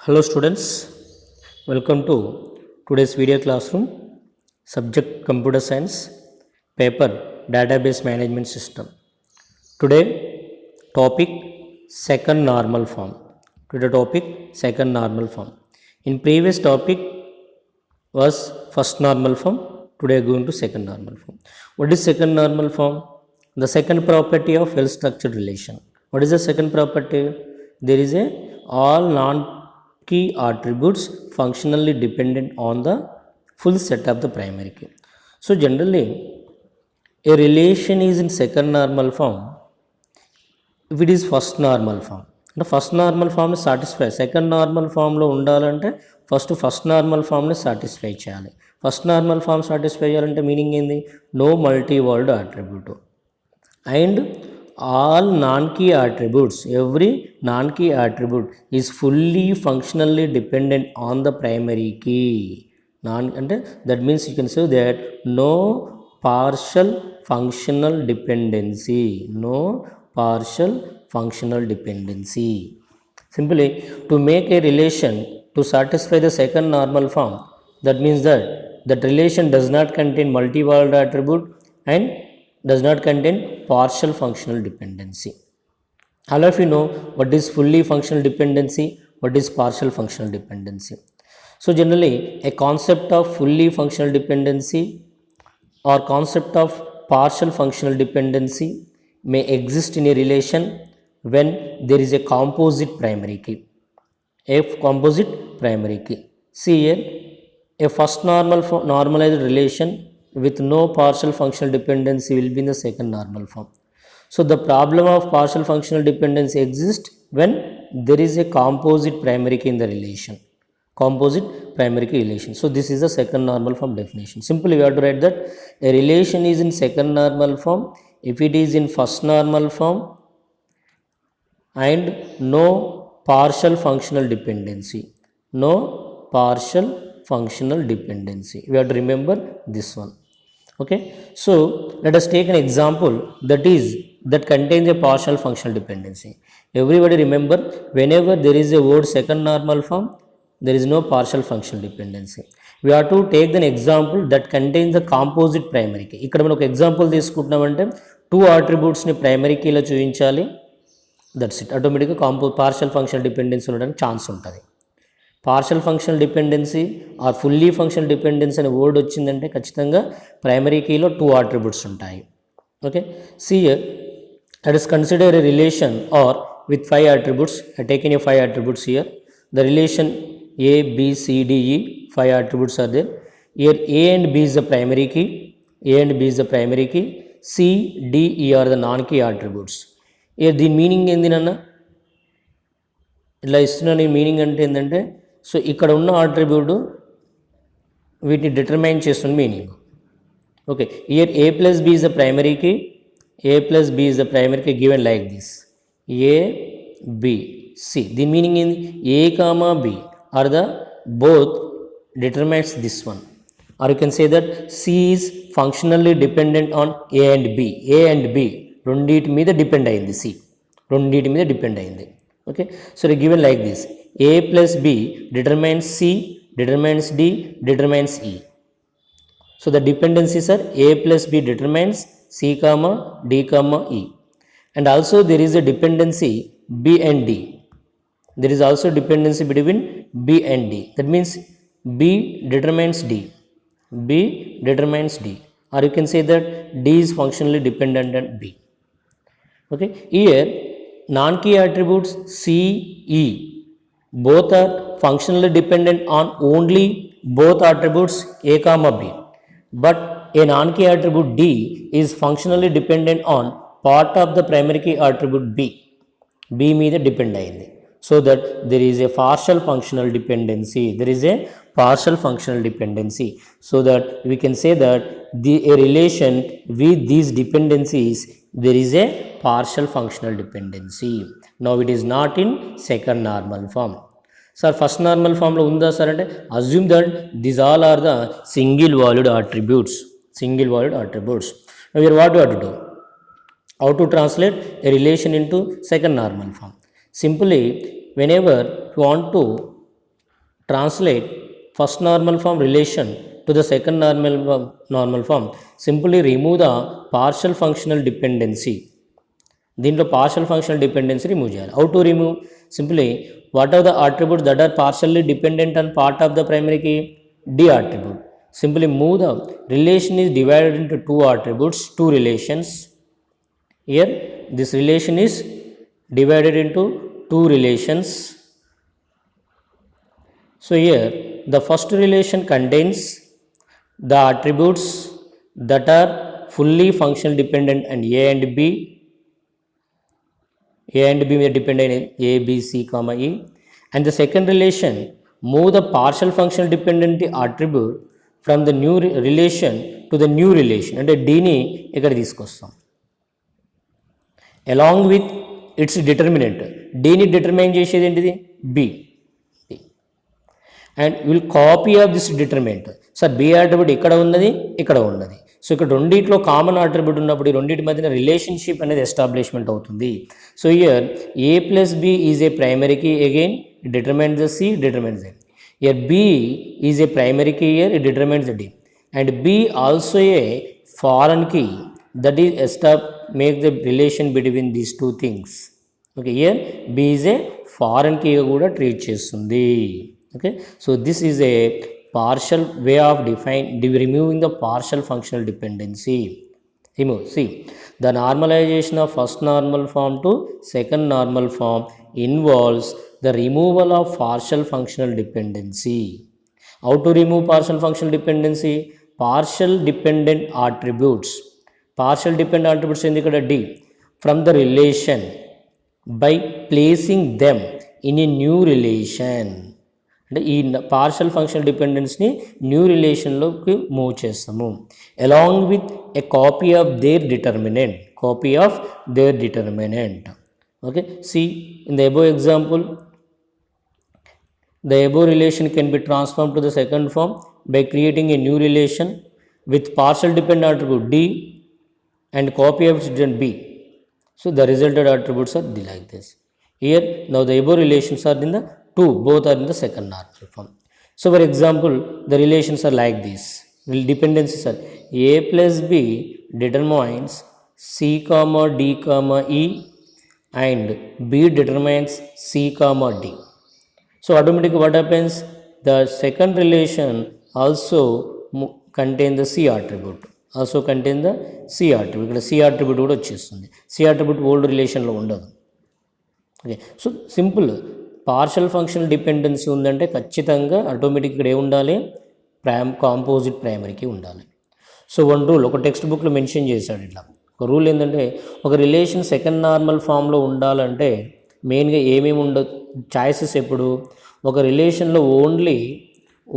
Hello students, welcome to today's video classroom, subject computer science, paper database management system. Today topic second normal form. Today topic second normal form. In previous topic was first normal form, today going to second normal form. What is second normal form? The second property of well structured relation. What is the second property? There is a all non key attributes functionally dependent on the full set of the primary key. So generally a relation is in second normal form if it is first normal form. అంటే first normal ఫామ్ని satisfy second normal ఫామ్లో ఉండాలంటే first normal ఫామ్ని satisfy చేయాలి. First normal form satisfy చేయాలంటే meaning ఏంది? No multi world attribute and all non-key attributes, every non-key attribute is fully functionally dependent on the primary key. That means you can say that no partial functional dependency, no partial functional dependency. Simply, to make a relation to satisfy the second normal form, that means that relation does not contain multi-walled attribute and does not contain partial functional dependency. All of you know what is fully functional dependency, what is partial functional dependency. So generally a concept of fully functional dependency or concept of partial functional dependency may exist in a relation when there is a composite primary key. A composite primary key. See here, a first normalized relation with no partial functional dependency will be in the second normal form. So the problem of partial functional dependency exists when there is a composite primary key in the relation. Composite primary key relation. So this is the second normal form definition. Simply we have to write that a relation is in second normal form if it is in first normal form and no partial functional dependency. No partial functional dependency. We have to remember this one. Okay, so let us take an example that contains a partial functional dependency. Everybody remember, whenever there is a word second normal form, there is no partial functional dependency. We have to take an example that contains the composite primary key. ఇక్కడ మనం ఒక example తీసుకుంటున్నామంటే two అట్రిబ్యూట్స్ని primary కీలో చూపించాలి. That's it. ఆటోమేటిక్గా partial functional dependency ఉండడానికి chance ఉంటుంది. Partial functional dependency or fully functional dependency అనే వర్డ్ వచ్చిందంటే ఖచ్చితంగా ప్రైమరీ కీలో టూ అట్రిబ్యూట్స్ ఉంటాయి. Okay, see let us consider a relation or with 5 attributes. I taken a 5 attributes here. The relation A, B, C, D, E, 5 attributes are there. Here A and B is the primary key, A and B is the primary key, C, D, E are the non-key attributes. Here the meaning ఏంది నాన్న? ఇలా ఇస్తున్నాను. Meaning అంటే ఏంటంటే, so ఇక్కడ ఉన్న attribute వీటిని determine చేస్తున్న meaning. Okay, here A plus B is the primary key, A plus B is the primary key given like this, A, B, C. The meaning in A comma B are the both determines this one, or you can say that C is functionally dependent on A and B. A and B రెండింటి మీద depend అయింది. C రెండింటి మీద depend అయింది. Okay, so they given like this, A plus B determines C, determines D, determines E. So the dependencies are A plus B determines C comma D comma E, and also there is a dependency B and D. There is also dependency between B and D. That means B determines D, B determines D, or you can say that D is functionally dependent on B. Okay, here non-key attributes C, E both are functionally dependent on only both attributes A comma B, but a non-key attribute D is functionally dependent on part of the primary key attribute B. B మీద depend అయింది. So that there is a partial functional dependency. There is a partial functional dependency. So that we can say that a relation with these dependencies, there is a partial functional dependency. Now it is not in second normal form. Sir first normal ఫామ్లో ఉందా sir అంటే, assume that these all are the single valued attributes. Single valued attributes. Now here what we have to do? How to translate a relation into second normal form? Simply, whenever you want to translate first normal form relation to the second normal form, simply remove the partial functional dependency. దీంట్లో partial functional dependency remove చేయాలి. How to remove? Simply what are the attributes that are partially dependent on part of the primary key? The attribute. Simply move the relation is divided into two attributes, two relations. Here this relation is divided into two relations. So here the first relation contains the attributes that are fully functional dependent and A and B may depend on A, B, C, comma E. And the second relation move the partial functional dependency attribute from the new relation to the new relation. అంటే డీని ఇక్కడ తీసుకొస్తాం along with its determinant. డీని determine చేసేది ఏంటిది? B. And will copy of this determinant. Sir B attribute ఇక్కడ ఉన్నది, ఇక్కడ ఉన్నది. సో ఇక్కడ రెండింటిలో కామన్ అట్రిబ్యూట్ ఉన్నప్పుడు ఈ రెండింటి మధ్యన రిలేషన్షిప్ అనేది ఎస్టాబ్లిష్మెంట్ అవుతుంది. So here A plus B is a primary key, again determines the C, determines the. Here B is a primary key, here it determines the D, and B also a foreign key, that is make the relation between these two things. Okay, here B is a foreign key kuda treat chestundi. Okay, so this is a partial way of removing the partial functional dependency. Remove. See, the normalization of first normal form to second normal form involves the removal of partial functional dependency. How to remove partial functional dependency? Partial dependent attributes. Partial dependent attributes in the D from the relation by placing them in a new relation. అంటే ఈ పార్షల్ ఫంక్షనల్ డిపెండెన్స్ని new రిలేషన్లోకి move చేస్తాము along with a copy of their determinant. Okay, see in the above example, the above relation can be transformed to the second form by creating a new relation with partial dependent attribute D and copy of its agent B. So the resulted attributes are like this. Here now the above relations are in the two, both are in the second normal form. So for example, the relations are like this. Dependencies are A plus B determines C comma D comma E and B determines C comma D. So automatically what happens? The second relation also contain the C attribute. ఇక్కడ C attribute కూడా వచ్చేస్తుంది. C attribute old రిలేషన్లో ఉండదు. Okay, so simple. Partial functional dependency ఉందంటే ఖచ్చితంగా automatic ఇక్కడ ఏముండాలి? Composite ప్రైమరీకి ఉండాలి. సో వన్ రూల్ ఒక టెక్స్ట్ బుక్లో మెన్షన్ చేశాడు. ఇట్లా ఒక రూల్ ఏంటంటే ఒక రిలేషన్ సెకండ్ నార్మల్ ఫామ్లో ఉండాలంటే మెయిన్గా ఏమేమి ఉండదు చాయిసెస్. ఎప్పుడు ఒక రిలేషన్లో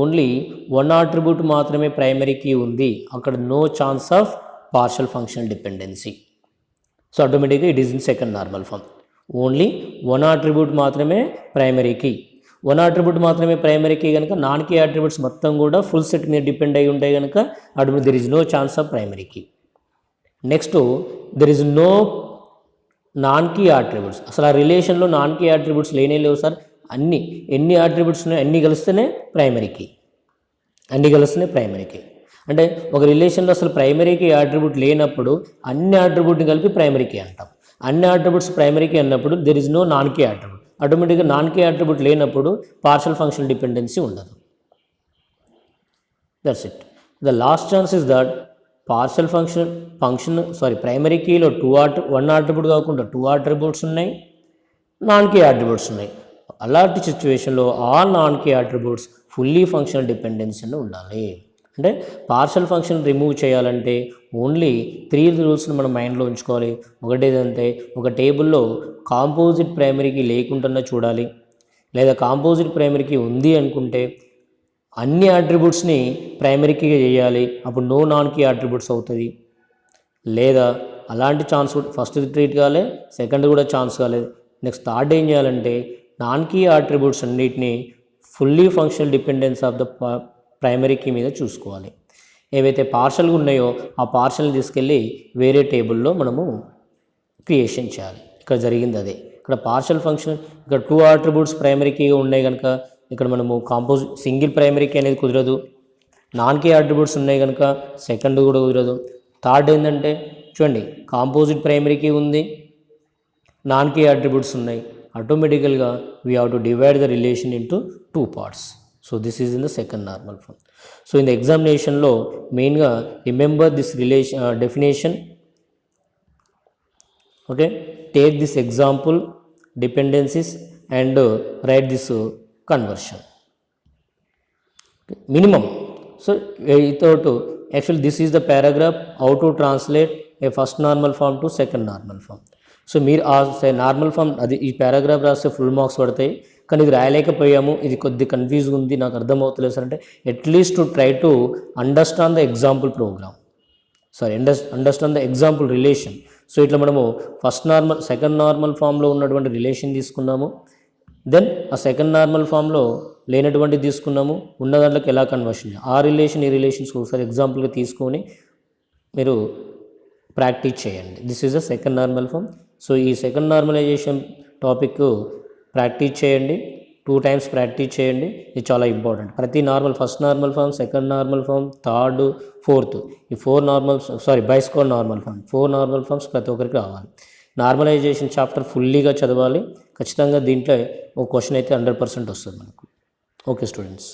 ఓన్లీ వన్ అట్రిబ్యూట్ మాత్రమే ప్రైమరీ కీ ఉంది, అక్కడ no chance of partial functional dependency. So ఆటోమేటిక్గా it is in second normal form. Only one attribute మాత్రమే ప్రైమరీ కీ. వన్ అట్రిబ్యూట్ మాత్రమే ప్రైమరీ కీ కనుక నాన్ కీ అట్రిబ్యూట్స్ మొత్తం కూడా ఫుల్ సెట్ మీద డిపెండ్ అయి ఉంటాయి కనుక అటు there is no chance of primary key. Next there is no non key attributes. అసలు ఆ రిలేషన్లో నాన్ కీ అట్రిబ్యూట్స్ లేవు సార్. ఎన్ని అట్రిబ్యూట్స్ ఉన్నాయో అన్నీ కలిస్తేనే ప్రైమరీ కీ. అంటే ఒక రిలేషన్లో అసలు ప్రైమరీ కీ అట్రిబ్యూట్ లేనప్పుడు అన్ని అట్రిబ్యూట్ని కలిపి ప్రైమరీ కీ అంటాం. అన్ని అట్రిబ్యూట్స్ ప్రైమరీ కీ అన్నప్పుడు there is no non key attribute. ఆటోమేటిక్గా నాన్ కీ అట్రిబ్యూట్ లేనప్పుడు పార్షల్ ఫంక్షనల్ డిపెండెన్సీ ఉండదు. That's it. The last chance is that primary కీలో వన్ అట్రిబ్యూట్ కాకుండా 2 అట్రిబ్యూట్స్ ఉన్నాయి, నాన్ కీ అట్రిబ్యూట్స్ ఉన్నాయి. అలాంటి సిచ్యువేషన్లో all non key attributes fully functional డిపెండెన్సీలో ఉండాలి. అంటే పార్షల్ ఫంక్షన్ రిమూవ్ చేయాలంటే ఓన్లీ 3 రూల్స్ని మనం మైండ్లో ఉంచుకోవాలి. ఒకటేదంటే ఒక టేబుల్లో కాంపోజిట్ ప్రైమరీకి లేకుండా చూడాలి, లేదా కాంపోజిట్ ప్రైమరీకి ఉంది అనుకుంటే అన్ని అట్రిబ్యూట్స్ని ప్రైమరీకి చేయాలి, అప్పుడు నో నాన్ కీ అట్రిబ్యూట్స్ అవుతుంది. లేదా అలాంటి ఛాన్స్ ఫస్ట్ ట్రీట్ కాలే, సెకండ్ కూడా ఛాన్స్ కాలేదు. నెక్స్ట్ థర్డ్ ఏం చేయాలంటే నాన్ కీ అట్రిబ్యూట్స్ అన్నిటినీ fully functional dependence of the primary key మీద చూసుకోవాలి. ఏవైతే పార్షల్గా ఉన్నాయో ఆ పార్షల్ని తీసుకెళ్ళి వేరే టేబుల్లో మనము క్రియేషన్ చేయాలి. ఇక్కడ జరిగింది అదే. ఇక్కడ పార్షల్ ఫంక్షన్ ఇక్కడ 2 అట్రిబ్యూట్స్ ప్రైమరీ కీగా ఉన్నాయి కనుక ఇక్కడ మనము సింగిల్ ప్రైమరీకి అనేది కుదరదు, నాన్ కే అట్రిబ్యూట్స్ ఉన్నాయి కనుక సెకండ్ కూడా కుదరదు. థర్డ్ ఏంటంటే చూడండి, కాంపోజిట్ ప్రైమరీకి ఉంది, నాన్ కే అట్రిబ్యూట్స్ ఉన్నాయి, ఆటోమేటికల్గా we have to divide the relation into 2 parts. So this is in the second normal form. So in the ఎగ్జామినేషన్లో మెయిన్గా remember this relation definition, okay, take this example dependencies and right this conversion minimum. So without actually this is the paragraph how to translate a first normal form to second normal form. So మీరు ఆ normal form అది ఈ paragraph రాస్తే full marks పడతాయి, కానీ ఇది రాయలేకపోయాము, ఇది కొద్ది కన్ఫ్యూజ్గా ఉంది, నాకు అర్థమవుతలేదు సార్ అంటే at least to try to understand the example programme, sorry understand the example relation. So ఇట్లా మనము సెకండ్ నార్మల్ ఫామ్లో ఉన్నటువంటి రిలేషన్ తీసుకున్నాము, దెన్ ఆ సెకండ్ నార్మల్ ఫామ్లో లేనటువంటిది తీసుకున్నాము, ఉన్న దాంట్లోకి ఎలా కన్వర్షన్, ఆ రిలేషన్ ఈ రిలేషన్స్ ఒకసారి ఎగ్జాంపుల్గా తీసుకొని మీరు ప్రాక్టీస్ చేయండి. This is the second normal form. So ఈ సెకండ్ నార్మలైజేషన్ టాపిక్ ప్రాక్టీస్ చేయండి, 2 times ప్రాక్టీస్ చేయండి, ఇది చాలా ఇంపార్టెంట్. ప్రతి first normal form, second normal form, third, fourth, ఈ 4 Boyce Codd normal form, 4 normal forms ప్రతి ఒక్కరికి రావాలి. నార్మలైజేషన్ చాప్టర్ ఫుల్లీగా చదవాలి, ఖచ్చితంగా దీంట్లో ఒక క్వశ్చన్ అయితే 100% వస్తుంది మనకు. Okay students.